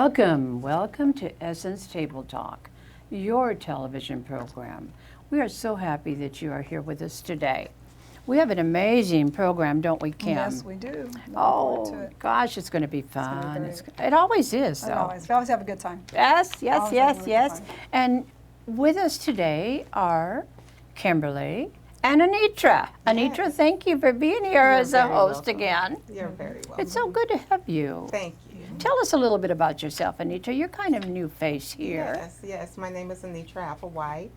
Welcome to Essence Tabletalk, your television program. We are so happy that you are here with us today. We have an amazing program, don't we, Kim? Yes, we do. Looking forward to Oh, it. gosh, it's going to be gonna fun. be great. It always is, We though. always have a good time. Yes, Always have a wonderful yes. time. And with us today are Kimberly and Anitra. Anitra, thank you for being here as a very host welcome. again. You're very welcome. It's so good to have you. Thank you. Tell us a little bit about yourself, Anitra. You're kind of a new face here. Yes. My name is Anitra Applewhite.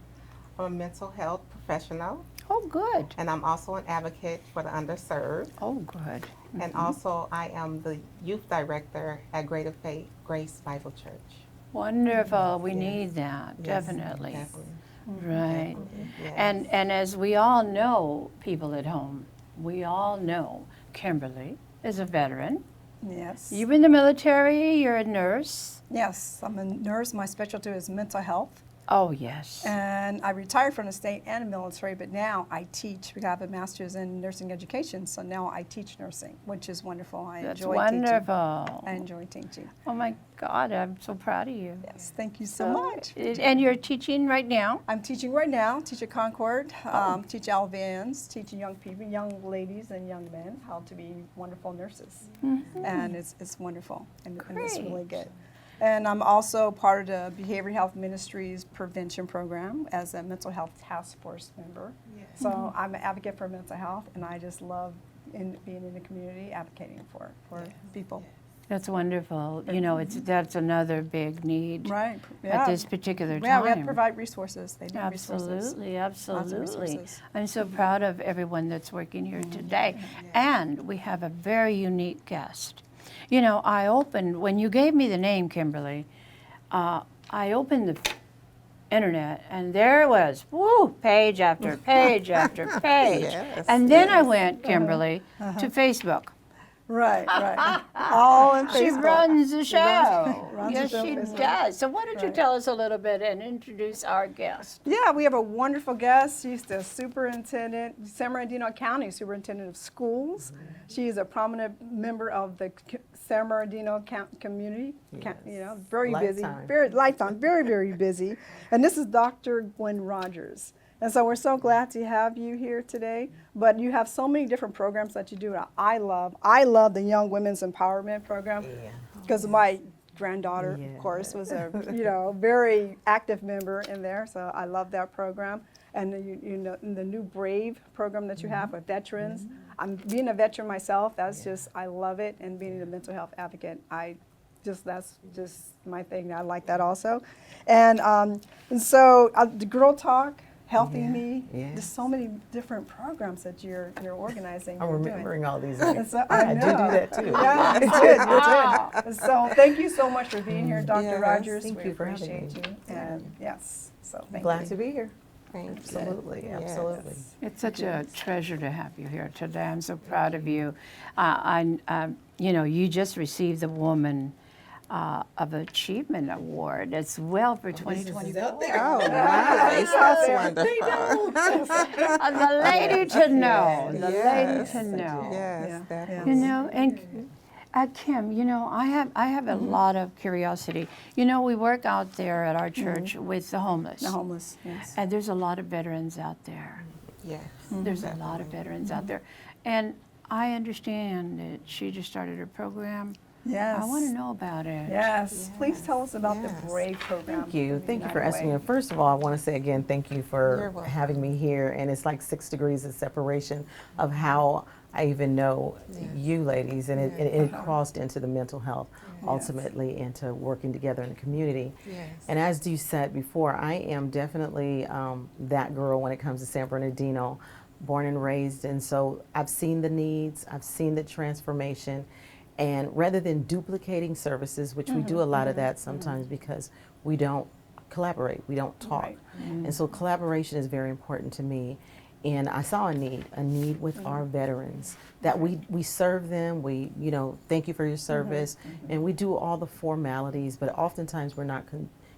I'm a mental health professional, Oh, good. and I'm also an advocate for the underserved. Oh, good. And also, I am the youth director at Greater Faith Grace Bible Church. Wonderful. We Yes. need that, Yes, definitely. definitely. Right. Yes. And as we all know, people at home, we all know Kimberly is a veteran. Yes. You've been in the military, you're a nurse. Yes, I'm a nurse. My specialty is mental health. Oh, yes. And I retired from the state and the military, but now I teach. We have a master's in nursing education, so now I teach nursing, which is wonderful. I That's enjoy wonderful. teaching. I enjoy teaching. Oh, my God, I'm so proud of you. Yes, thank you so much. And you're teaching right now? I'm teaching right now, teach at Concord, Oh. teach LVNs, teaching young people, young ladies and young men how to be wonderful nurses. And it's wonderful, and it's really Great. good. And I'm also part of the Behavioral Health Ministries Prevention Program as a mental health task force member. Yes. So I'm an advocate for mental health, and I just love being in the community advocating for people. That's wonderful. You know, that's another big need Right. at this particular time. Yeah, we have to provide resources. They need resources. Absolutely, absolutely. resources. I'm so proud of everyone that's working here today. And we have a very unique guest. You know, when you gave me the name, Kimberly, I opened the internet and there it was, page after page after page. Yes, And then I went, Kimberly, to Facebook. Right. All in She Facebook. runs the show. runs Yes, the show she Facebook. does. So why don't you Right. tell us a little bit and introduce our guest? Yeah, we have a wonderful guest. She's the superintendent, San Bernardino County Superintendent of Schools. She is a prominent member of the San Bernardino community. You know, very busy, Lifetime. very busy. And this is Dr. Gwen Rodgers. And so we're so glad to have you here today. But you have so many different programs that you do. I love the Young Women's Empowerment Program because my granddaughter, of course, was a very active member in there. So I love that program. And the new Brave program that you have with veterans. I'm being a veteran myself. That's just, I love it. And being a mental health advocate, that's just my thing. I like that also. And so the Girl Talk, Healthy Me. Yes. There's so many different programs that you're organizing. I'm you're doing. remembering all these And names. so, I do know. that too. Yeah, you did. So thank you so much for being here, Dr. Yes, Rodgers. thank We you for having appreciate me. you. And yes, so thank Glad you. to be here. Absolutely, Yes. absolutely. It's such a treasure to have you here today. I'm so proud of you. You just received the Woman of Achievement Award as well for 2024. Oh, nice. That's wonderful. The lady to know. The lady Yes. to know. Yes, Yeah. definitely. You know, and Kim, I have a lot of curiosity. You know, we work out there at our church with the homeless. The homeless, yes. And there's a lot of veterans out there. Yes. There's a lot of veterans out there. And I understand that she just started her program. Yes. I want to know about it. Yes. Please tell us about Yes. the Brave program. Thank you. Thank you for United asking Way. me. First of all, I want to say again, thank you You're for welcome. having me here. And it's like 6 degrees of separation of how I even know you ladies. And it crossed into the mental health, ultimately into working together in the community. And as you said before, I am definitely that girl when it comes to San Bernardino, born and raised. And so I've seen the needs, I've seen the transformation. And rather than duplicating services, which we do a lot of that sometimes because we don't collaborate, we don't talk. Right. And so collaboration is very important to me. And I saw a need with our veterans that we serve them, we, thank you for your service, and we do all the formalities, but oftentimes we're not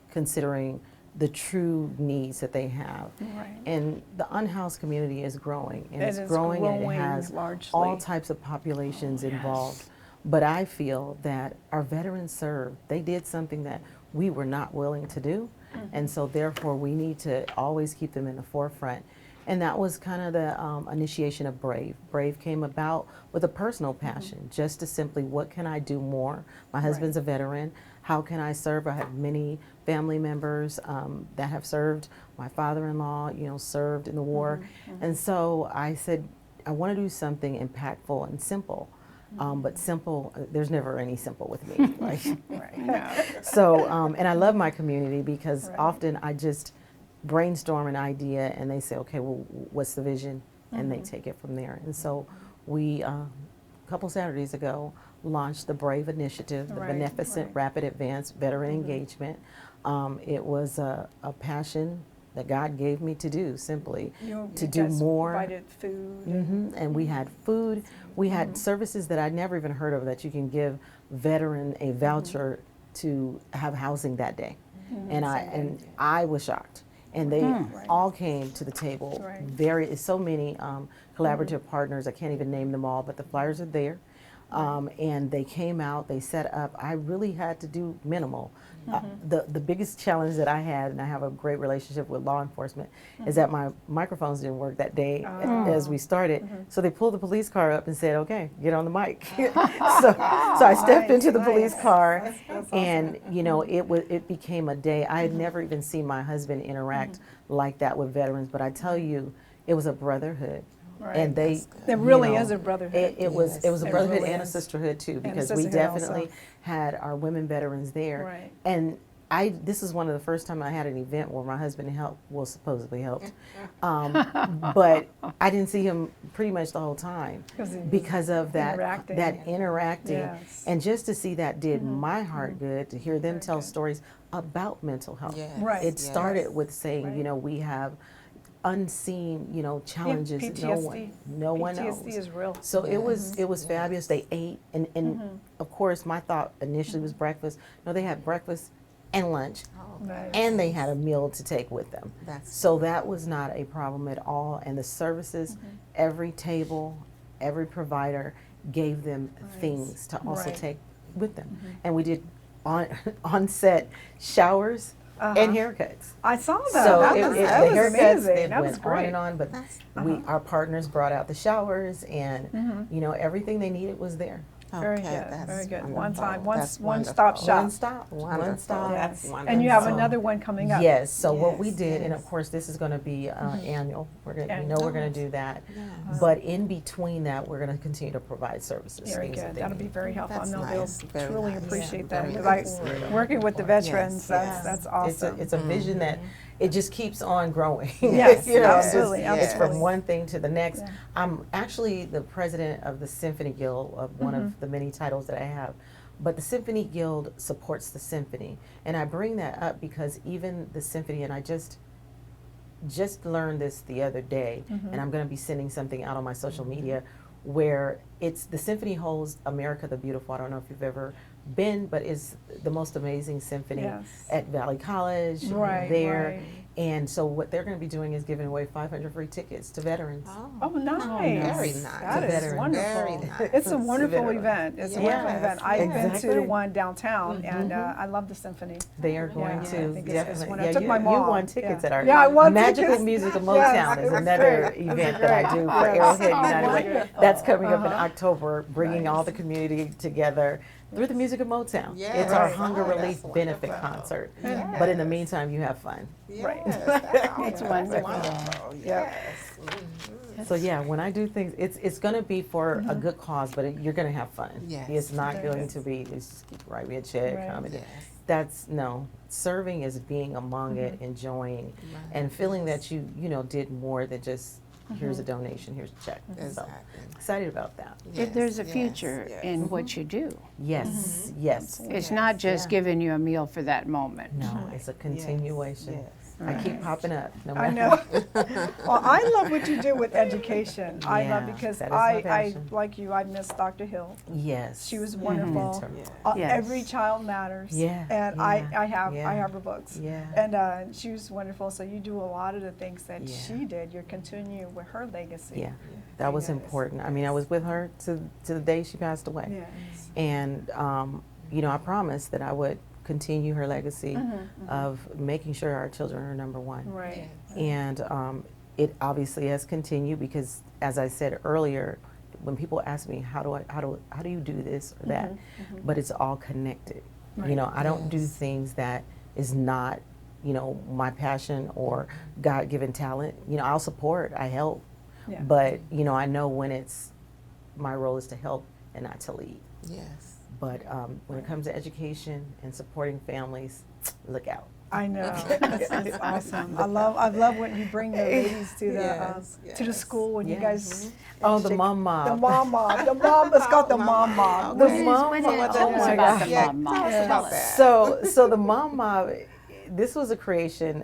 considering the true needs that they have. Right. And the unhoused community is growing, and It it's is growing and it growing has largely. all types of populations involved. But I feel that our veterans served. They did something that we were not willing to do. And so therefore we need to always keep them in the forefront. And that was kind of the initiation of Brave. Brave came about with a personal passion, just to simply, what can I do more? My husband's a veteran. How can I serve? I have many family members that have served. My father-in-law, served in the war. And so I said, I want to do something impactful and simple. But simple, there's never any simple with me, right? So, and I love my community because often I just brainstorm an idea and they say, okay, well, what's the vision? And they take it from there. And so we, a couple Saturdays ago, launched the Brave Initiative, the Beneficent Rapid Advance Veteran Engagement. It was a passion that God gave me to do, simply to do more. Provided food. And we had food. We had services that I'd never even heard of, that you can give veteran a voucher to have housing that day. And I was shocked. And they all came to the table. So many collaborative partners. I can't even name them all, but the flyers are there. And they came out, they set up. I really had to do minimal. The biggest challenge that I had, and I have a great relationship with law enforcement, is that my microphones didn't work that day as we started. So they pulled the police car up and said, okay, get on the mic. So I stepped into the police car, and it became a day. I had never even seen my husband interact like that with veterans, but I tell you, it was a brotherhood. And it really is a brotherhood. It was a brotherhood really and a is. sisterhood too, because we sisterhood definitely also. had our women veterans there. And this is one of the first time I had an event where my husband supposedly helped, but I didn't see him pretty much the whole time because of that interacting, and just to see that did my heart good, to hear them tell stories about mental health. It started with saying, we have unseen, challenges PTSD. no one knows. PTSD is real. So it was fabulous. They ate, and of course my thought initially was breakfast. No, they had breakfast and lunch, and they had a meal to take with them. So that was not a problem at all. And the services, every table, every provider gave them things to also take with them. And we did on-set showers and haircuts. I saw that. So that the was haircuts, amazing. they That was went great. on and on, but our partners brought out the showers, and everything they needed was there. Very good. Very good. One time, That's one stop shop. One stop. Yes. And you have another one coming up. Yes. So what we did, and of course this is going to be annual. We're going to do that. But in between that, we're going to continue to provide services. Very good. That'll be very helpful. I know they'll truly appreciate that, Very because working with the veterans, that's awesome. It's a vision that it just keeps on growing. Yes, absolutely. absolutely. It's from one thing to the next. I'm actually the president of the Symphony Guild, of one of the many titles that I have. But the Symphony Guild supports the symphony. And I bring that up because even the symphony, and I just learned this the other day, and I'm going to be sending something out on my social media, where the symphony holds America the Beautiful. I don't know if you've ever been, but it's the most amazing symphony at Valley College there. And so what they're going to be doing is giving away 500 free tickets to veterans. Oh, nice. Very nice. That is veterans. wonderful. Very nice. It's a wonderful veterans. event. It's a wonderful event. I've been to the one downtown, and I love the symphony. They are going I to think it's definitely. wonderful. I took my You mom. won tickets at our I won Magical tickets. Music of Yes, Motown it is was another great. event that I do for Arrowhead United Way. That's coming up in Uh-huh. October, bringing all the community together through the music of Motown. Yes. It's our Right. hunger Oh, that's relief benefit wonderful. concert. Yes. But in the meantime, you have fun. Right. It's wonderful. Yes. So yeah, when I do things, it's going to be for a good cause, but you're going to have fun. Yes. It's not going to be just write me a check, Right. come and Yes. serving is being among it, enjoying, and feeling that you did more than just here's a donation, here's a check. So Exactly. excited about that. If there's a Yes, future yes. in what you do. Yes, yes. It's not just giving you a meal for that moment. No, it's a continuation. Yes. I keep popping up. No I matter know. Well, I love what you do with education. I love Yeah, because that is my I passion. like you, I miss Dr. Hill. Yes. She was wonderful. Mentor. Yes. Every child matters. Yeah, And yeah, I have yeah. her books. Yeah. And she was wonderful. So you do a lot of the things that Yeah. she did. You're continuing with her legacy. Yeah, that was Yes. important. I mean, I was with her to the day she passed away. Yes. And, you know, I promised that I would continue her legacy of making sure our children are number one. Right. And it obviously has continued because, as I said earlier, when people ask me how do you do this or that, but it's all connected. You know, I don't do things that is not, you know, my passion or God-given talent. You know, I'll support, I help, Yeah. but you know, I know when it's my role is to help and not to lead. Yes. But when it comes to education and supporting families, look out. I know. That's awesome. I love when you bring the ladies to the Yes, to the yes. school when you Yes. guys. Oh, the shake- mom mob. The mom mob. The mom. It's called the mom mob. The What is- mom what is- mob. tell Oh us my about God. the Yeah, mom mob. tell us Tell about us. that. So the mom mob, this was a creation,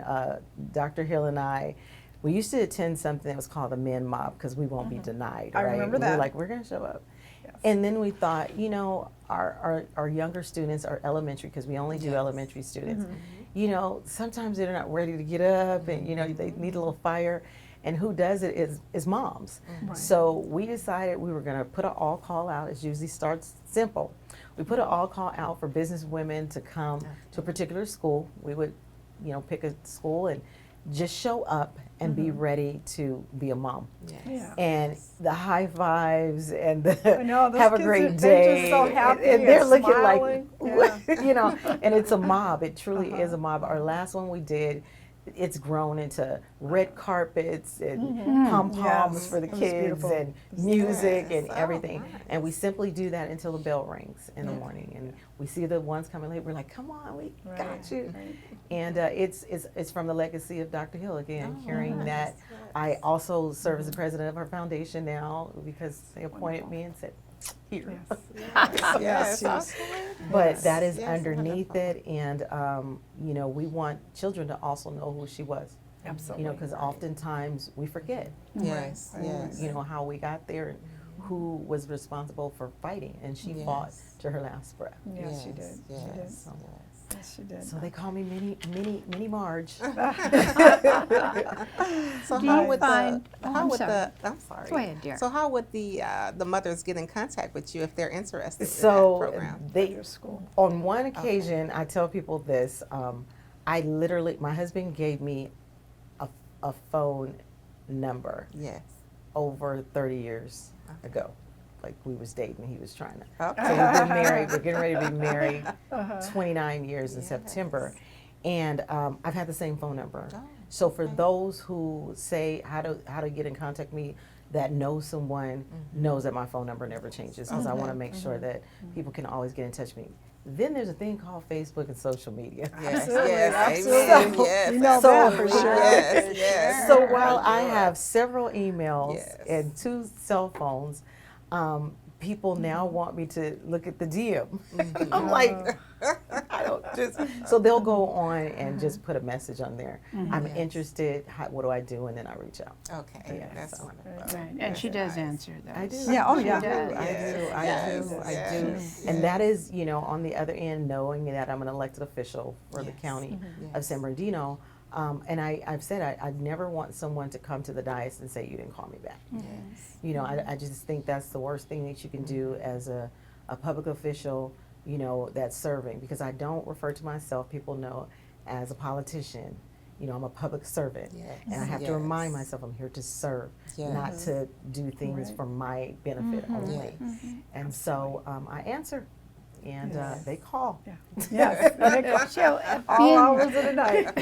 Dr. Hill and I, we used to attend something that was called the men mob because we won't be denied, I right? remember And we that. were like, we're going to show up. Yes. And then we thought, you know, our younger students are elementary because we only do elementary students. You know, sometimes they're not ready to get up and, you know, they need a little fire. And who does it is moms. Right. So we decided we were going to put an all call out. It usually starts simple. We put an all call out for business women to come to a particular school. We would, you know, pick a school and just show up and be ready to be a mom. Yes. Yeah. And the high fives and the I know, those have a kids great are- they're just day. so happy and they're and looking smiling. like, you know, and it's a mob. It truly is a mob. Our last one we did, it's grown into red carpets and pom-poms Yes, for the it was kids beautiful. and music Yes. and Oh, everything. nice. And we simply do that until the bell rings in the morning. And we see the ones coming late. We're like, come on, we got Right, you. right. And it's from the legacy of Dr. Hill again, Oh, carrying nice, that. I also serve as the president of our foundation now because they appointed me and said, here. Yes. Yes. yes. But that is Yes, underneath wonderful. it, and you know, we want children to also know who she was. Absolutely. You know, because oftentimes we forget, Yes. Yes. you know, how we got there and who was responsible for fighting, and she fought Yes. to her last breath. Yes, she did. Yes. She did. Yes. Yes, she did. So they call me Mini Marge. So Do how you would find- the oh, how I'm would sorry. the I'm sorry. Go ahead, dear. So how would the mothers get in contact with you if they're interested in that So program? they, Your school. on one occasion, I tell people this. I literally, my husband gave me a phone number Yes. over 30 years ago. Like we was dating, he was trying to. Okay. So we've been married. We're getting ready to be married 29 years in Yes. September, and I've had the same phone number. Oh, So for those who say how to get in contact with me, that knows someone knows that my phone number never changes because I want to make sure that people can always get in touch with me. Then there's a thing called Facebook and social media. Yes. Absolutely, Yes. absolutely. Amen. So- Yes. You know So- that for absolutely. sure. Yes. Yes. So while I Sure. have several emails Yes. and 2 cell phones, people now want me to look at the DM. I'm like, I don't just. So they'll go on and just put a message on there. I'm Yes. interested. What do I do? And then I reach out. Okay. Yeah, That's so- wonderful. Right, and she does Nice. answer those. I do. Yeah, oh, I yeah. do. I Yes, do. I yes, do. I do. yes, And yes. that is, you know, on the other end, knowing that I'm an elected official for the Yes. county of Yes. San Bernardino. And I've said I never want someone to come to the dais and say you didn't call me back. Yes. You know, I just think that's the worst thing that you can do as a public official, you know, that's serving. Because I don't refer to myself, people know, as a politician. You know, I'm a public servant. Yes. And I have to remind Yes. myself I'm here to serve, Yes. not to do things Right. for my benefit only. Yes. And so I answer, and Yes. they call. Yes. And they go So, all being- hours of the night.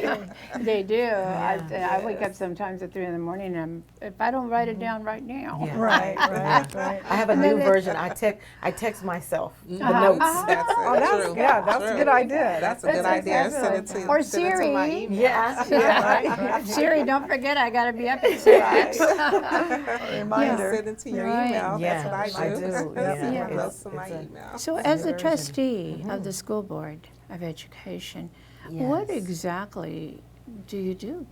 They do. Yeah. I wake up sometimes at 3 in the morning, and if I don't write it down right now. Yeah. Right, right, Yeah. right. I have a And new then version. I text myself the Uh-huh. notes. That's Oh, that's true. yeah, that's a True. good idea. That's a good That's idea. exactly Send it right. to Or send it to my Siri. email. Yeah. Yeah. Siri, don't forget I got to be up at 6. Reminder. Send it to your Right. email. Yeah, That's what I do. I do. That's Yeah. what It's- to my it's a- email. So, as a version. trustee of the School Board of Education, what Yes. exactly do you do?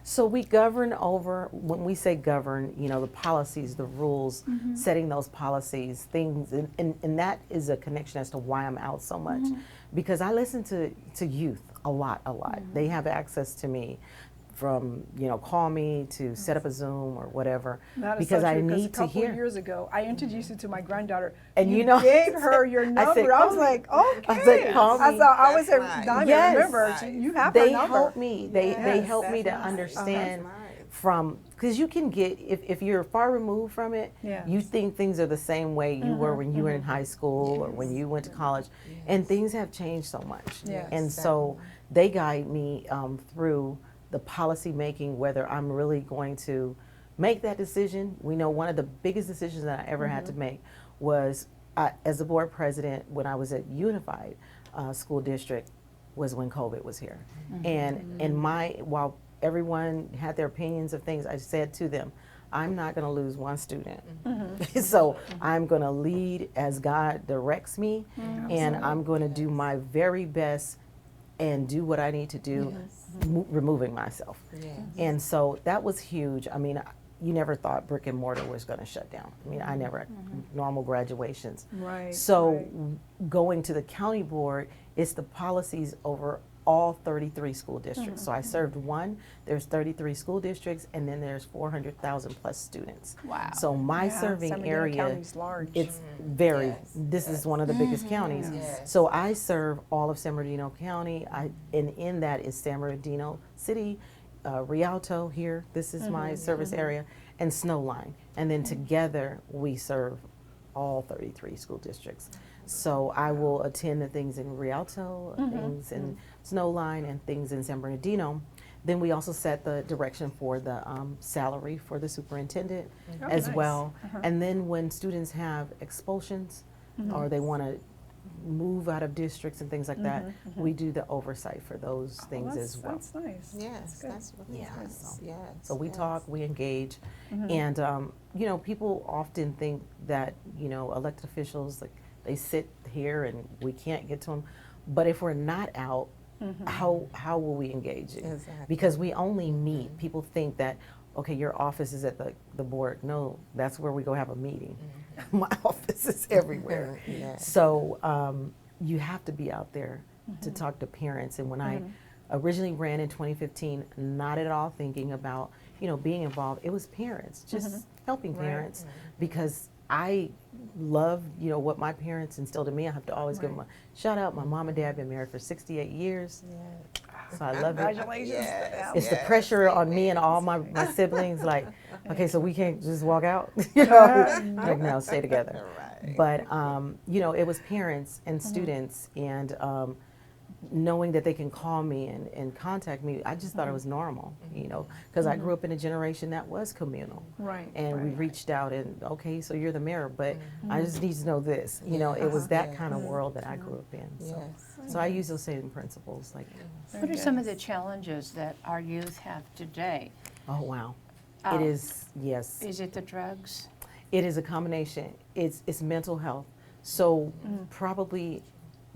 So we govern over, when we say govern, you know, the policies, the rules, setting those policies, things, and that is a connection as to why I'm out so much. Because I listen to youth a lot. They have access to me from, you know, call me to set up a Zoom or whatever, That is because so I true, 'cause need a to couple hear. years ago, I introduced you to my granddaughter. And you know, gave her your number. I said, I was call me. like, okay. I said, call me. I was That's a nice. diamond. Yes. Remember, you have her They number. help me. They Yes, help me to that's nice. understand That's nice. from, because you can get, if you're far removed from it, Yes. you think things are the same way you were when you were in high school or when you went to college, and things have changed so much. Yes. And so they guide me through the policy making, whether I'm really going to make that decision. We know one of the biggest decisions that I ever had to make was, as a board president, when I was at Unified School District, was when COVID was here. And while everyone had their opinions of things, I said to them, I'm not going to lose one student. So I'm going to lead as God directs me, and I'm going to do my very best and do what I need to do, removing myself. And so that was huge. I mean, you never thought brick and mortar was going to shut down. I mean, I never, normal graduations. Right. So going to the county board, it's the policies over all 33 school districts. So I served one, there's 33 school districts, and then there's 400,000 plus students. Wow. So my Yeah, serving San Bernardino area, County's large. it's very, Yes, this is one of the biggest counties. Yes. So I serve all of San Bernardino County, and in that is San Bernardino City, Rialto here, this is my service area, and Snowline. And then together we serve all 33 school districts. So I will attend the things in Rialto, things in Snowline, and things in San Bernardino. Then we also set the direction for the salary for the superintendent as nice. well. And then when students have expulsions or they want to move out of districts and things like that, we do the oversight for those things as well. That's nice. Yes, good. that's really Yeah, nice. so- Yes. So we yes. talk, we engage, and you know, people often think that, you know, elected officials, like, they sit here and we can't get to them. But if we're not out, how will we engage you? Exactly. Because we only meet. People think that, okay, your office is at the board. No, that's where we go have a meeting. My office is everywhere. Yes. So you have to be out there to talk to parents. And when I originally ran in 2015, not at all thinking about, you know, being involved, it was parents, just helping parents, because I love, you know, what my parents instilled in me. I have to always give them a shout out. My mom and dad have been married for 68 years. So I love it. Congratulations to them. It's the pressure on me and all my siblings, like, okay, so we can't just walk out, you know, like, no, stay together. Right. But, you know, it was parents and students, and knowing that they can call me and contact me, I just thought it was normal, you know, because I grew up in a generation that was communal. Right. And we reached out and, okay, so you're the mayor, but I just need to know this. You know, it was that kind of world that I grew up in. So, Yes. so I use those same principles, like, What are some of the challenges that our youth have today? oh, wow. Oh. It is, yes. Is it the drugs? It is a combination. It's mental health. So probably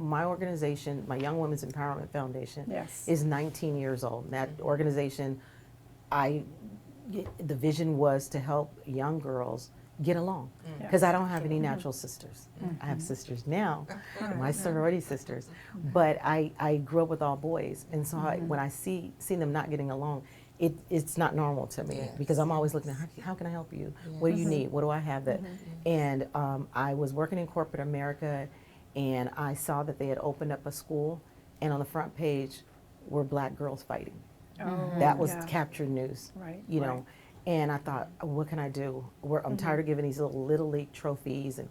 my organization, my Young Women's Empowerment Foundation, Yes. is 19 years old. And that organization, the vision was to help young girls get along, because I don't have any natural sisters. I have sisters now, my sorority sisters, but I grew up with all boys, and so when I see them not getting along, it's not normal to me, Yes. because I'm always looking at how can I help you? What do you need? What do I have that? And I was working in corporate America, and I saw that they had opened up a school, and on the front page were black girls fighting. That was yeah. captured news, Right, you right. know. And I thought, what can I do? I'm tired of giving these little league trophies, and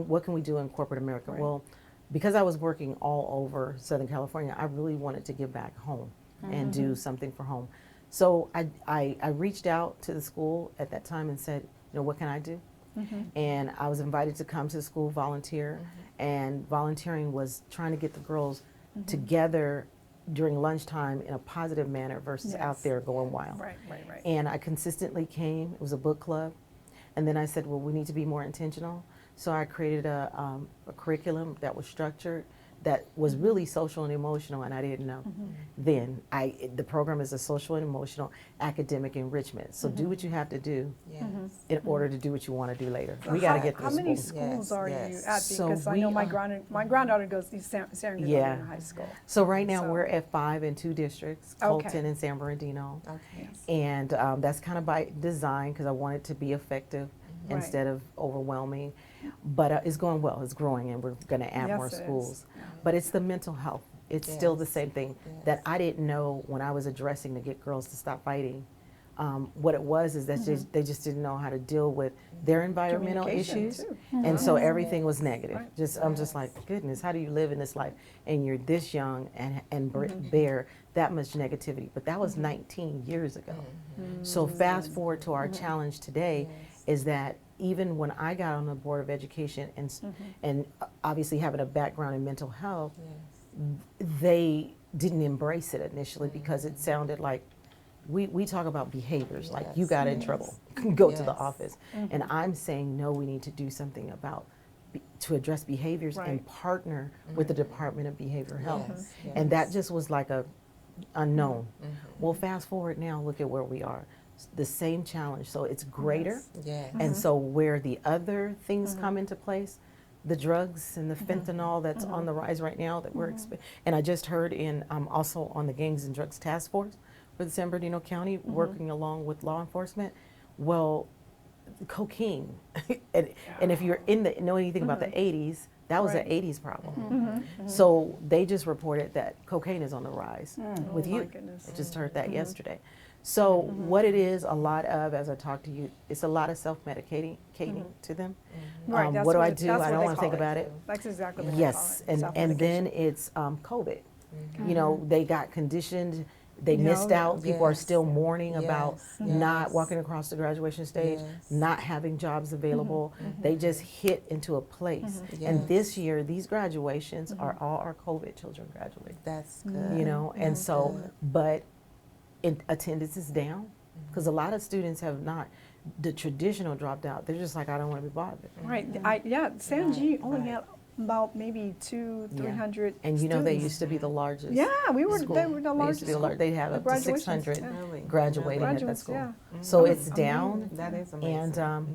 what can we do in corporate America? Right. Well, because I was working all over Southern California, I really wanted to give back home and do something for home. So I reached out to the school at that time and said, you know, what can I do? And I was invited to come to the school, volunteer, and volunteering was trying to get the girls together during lunchtime in a positive manner versus out Yes. there going wild. Right. And I consistently came. It was a book club. And then I said, well, we need to be more intentional. So I created a curriculum that was structured, that was really social and emotional, and I didn't know. Then the program is a social and emotional academic enrichment. So do what you have to do Yes. in order to do what you want to do later. We got to get to How the many school. schools Yes, are yes. you at? So Because I know we my are- my granddaughter goes to San Yeah. Bernardino High School. So right now So- we're at 5 in 2 districts, Okay. Colton and San Bernardino. Okay. And that's kind of by design because I want it to be effective Right. instead of overwhelming. But it's going well, it's growing, and we're going to add Yes, more it is. schools. But it's the mental health. It's still the Yes. same thing Yes. that I didn't know when I was addressing to get girls to stop fighting. What it was is that they just didn't know how to deal with their environmental Communication, issues. too. And so everything was negative. Right. I'm just like, goodness, how do you live in this life and you're this young and bear that much negativity? But that was 19 years ago. So fast forward to our challenge today is that even when I got on the Board of Education and obviously having a background in mental health, they didn't embrace it initially because it sounded like we talk about behaviors, like you got in trouble, go to the Yes. office. And I'm saying, no, we need to do something about to address behaviors and Right. partner with the Department of Behavioral Health. Yes, And that yes. just was like a unknown. Well, fast forward now, look at where we are. The same challenge, so it's greater. Yes. And so where the other things come into place, the drugs and the fentanyl that's on the rise right now that we're and I just heard in also on the Gangs and Drugs Task Force for the San Bernardino County working along with law enforcement. Well, cocaine and if you're know anything about the 80s, that was Right. an 80s problem. So they just reported that cocaine is on the rise with Oh, my youth. goodness. I just heard that yesterday. So what it is, a lot of, as I talk to you, it's a lot of self-medicating to them. Right, that's What do I it- do? that's I what don't they want to think call about it. That's exactly what Yes, they call it. and then self-medication. it's COVID. You know, they got conditioned. They missed No, out. People are yes, still mourning about yes, not yes. walking across the graduation stage, Yes. not having jobs available. They just hit into a place. And Yes. this year, these graduations are all our COVID children graduating. That's good. You know, and That's so, good. but attendance is down because a lot of students have not. The traditional dropped out. They're just like, I don't want to be bothered. Right, San G only had about maybe 300 And you know, they students. used to be the largest. Yeah, they were school. the They used largest to be the school. They have The up to graduations, 600 yeah. Really? graduating at that Graduates, school. yeah. So it's down, That is amazing. and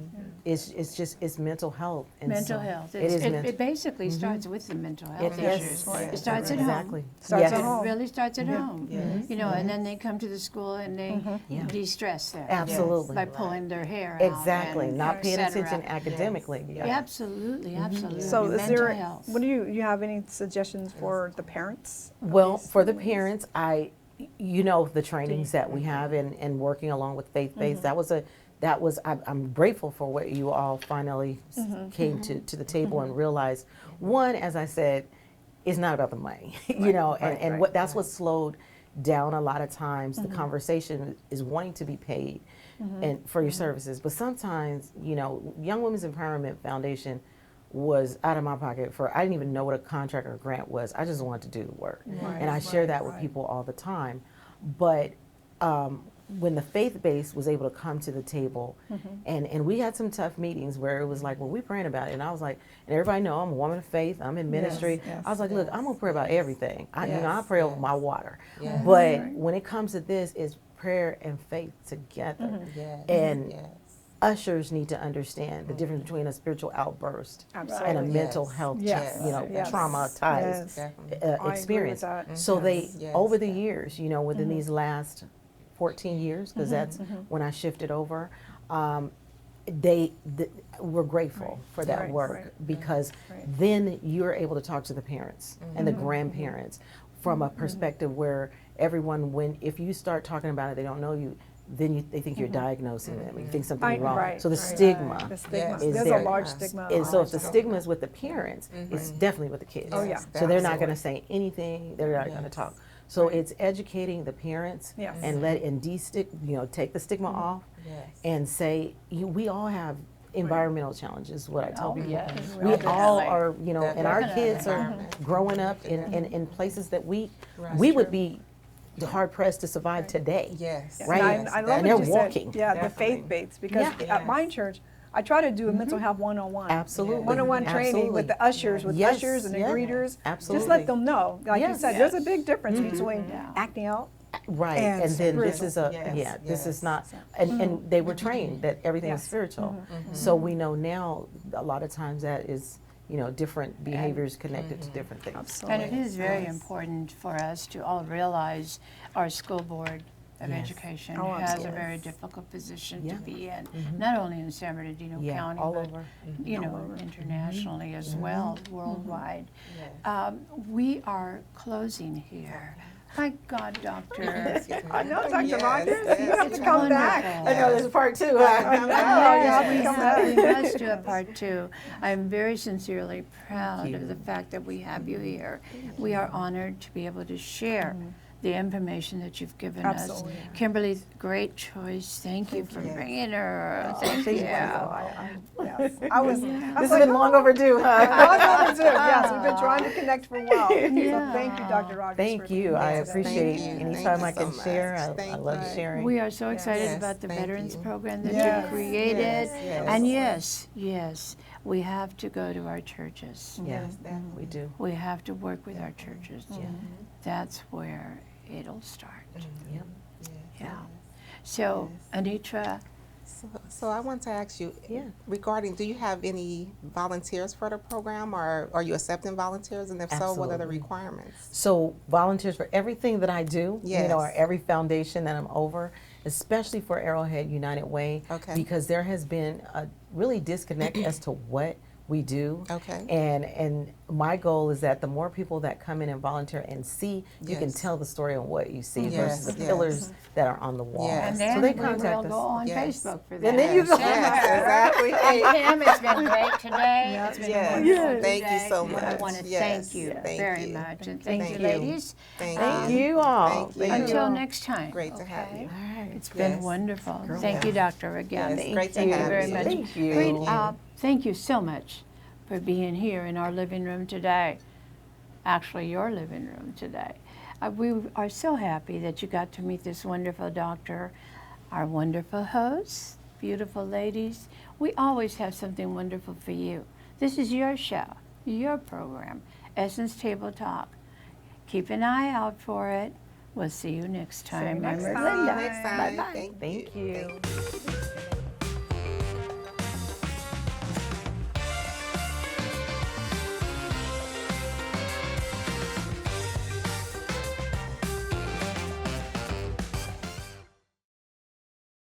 it's just it's mental health. And Mental so health. It is It mental. basically starts with the mental health Yes. issues. Right. It starts at home. Exactly. Starts yes. at It home. really starts at home. Yes. You know, and then they come to the school and they Yeah. de-stress there. Absolutely. By pulling their hair out. Exactly. and Not et paying cetera. attention academically. Yeah, absolutely, absolutely. So is Mental there, health. what do you have any suggestions for the parents? of Well, these for the families? parents, you know, the trainings that we have and working along with faith-based, I'm grateful for what you all finally came to the table and realized. One, as I said, it's not about the money, you know, and what that's what slowed down a lot of times. The conversation is wanting to be paid and for your services, but sometimes, you know, Young Women's Empowerment Foundation was out of my pocket I didn't even know what a contract or grant was. I just wanted to do the work. And I share that with people all the time. But when the faith base was able to come to the table, and we had some tough meetings where it was like, well, we praying about it. And I was like, and everybody know I'm a woman of faith, I'm in ministry. yes, I was like, look, I'm gonna pray about everything. I Yes, pray over yes. my water. Yes. But when it comes to this, it's prayer and faith together. Yes. And yes. ushers need to understand the difference between a spiritual outburst Absolutely. and a Yes. mental health, Yes. you know, Yes. traumatized Yes. Definitely. I agree with experience. that. So they, Yes, yes, over the yes. years, you know, within these last 14 years, because that's when I shifted over, we're grateful for that Right, work right. because Right. then you're able to talk to the parents and the grandparents from a perspective where everyone, if you start talking about it, they don't know you, then they think you're diagnosing them. You think something's wrong. Right, So the right. stigma. The stigma. Yes. is There's there. a large stigma. And so on if the it. stigma is with the parents, it's definitely with the kids. Oh, yeah. So they're not Absolutely. going to say anything. They're not going to talk. So it's educating the parents Yes. and take the stigma off Yes. and say we all have environmental challenges. What I tell Oh, people, yes. we Definitely. all are, you know, and our Definitely. kids are Environment. growing up in places that we Right. would be hard pressed to survive today. Yes. Right. And I love And what they're you walking. said. Yeah, Definitely. the faith-based, because Yeah. at my church, I try to do a mental health one-on-one. Absolutely. One-on-one training with the ushers, with Yes, ushers and the yeah. greeters. Absolutely. Just let them know. Like you Yes. said, there's a big difference between acting out. Right, And and then this spiritual. is a Yes, this is yes. not, and they were trained that everything is Yes. spiritual. So we know now a lot of times that is, you know, different behaviors connected to different things. And it is very important for us to all realize our school board of Yes. education Oh, has a absolutely. very difficult position Yeah. to be in, not only in San Bernardino Yeah, County, all but over. you know, internationally as well, worldwide. Yes. We are closing here. My God, Doctor. I know, Dr. Yes, Rogers. yes. You have to It's come back. wonderful. I know there's part two. I know, you have to come back. We must do a part two. I'm very sincerely proud Thank of you. the fact that we have you here. We are honored to be able to share the information that you've given Absolutely. us. Kimberly, great choice. Thank you for bringing her. Thank you. Yes. I was This has been long overdue, huh? long overdue. Yes, we've been trying to connect for a while. So Yeah. thank you, Dr. Rogers. Thank for you. being I here today. appreciate Thank you. anytime Thank I you can so share. much. I Thank love you. sharing. We are so excited Yes, about the thank veterans you. program that Yes, you've created. yes. And yes, we have to go to our churches. Yeah, Yes, definitely. we do. We have to work with our churches. That's where it'll start. Yep. Yeah. So, Anitra, So I want to ask you, Yeah. regarding, do you have any volunteers for the program, or are you accepting volunteers? And if so, what are the Absolutely. requirements? So volunteers for everything that I do, you know, or Yes. every foundation that I'm over, especially for Arrowhead United Way, Okay. because there has been a really disconnect as to what we do. Okay. And my goal is that the more people that come in and volunteer and see, you can Yes. tell the story on what you see Yes, versus the yes. pillars that are on the wall. Yes. and then so they we contact will us. go on Yes. Facebook for that. And then you go. Yes, exactly. Kim, it's been great today. It's been Yes. wonderful Thank you today. so I much. want to Yes. thank you Thank very you. much. And Thank thank you, you. ladies. Thank Thank you. you all. Thank you. Until next time. Great to have okay? you. All right. It's been Yes. wonderful. Girl, Thank you, Dr. again. Yes, great to Thank you have very you. much. Thank you. Great, Thank you. thank you so much for being here in our living room today. Actually, your living room today. We are so happy that you got to meet this wonderful doctor, our wonderful hosts, beautiful ladies. We always have something wonderful for you. This is your show, your program, Essence Tabletalk. Keep an eye out for it. We'll see you next time. next I'm time. Linda. Next time. Bye-bye. Thank you. Thank you.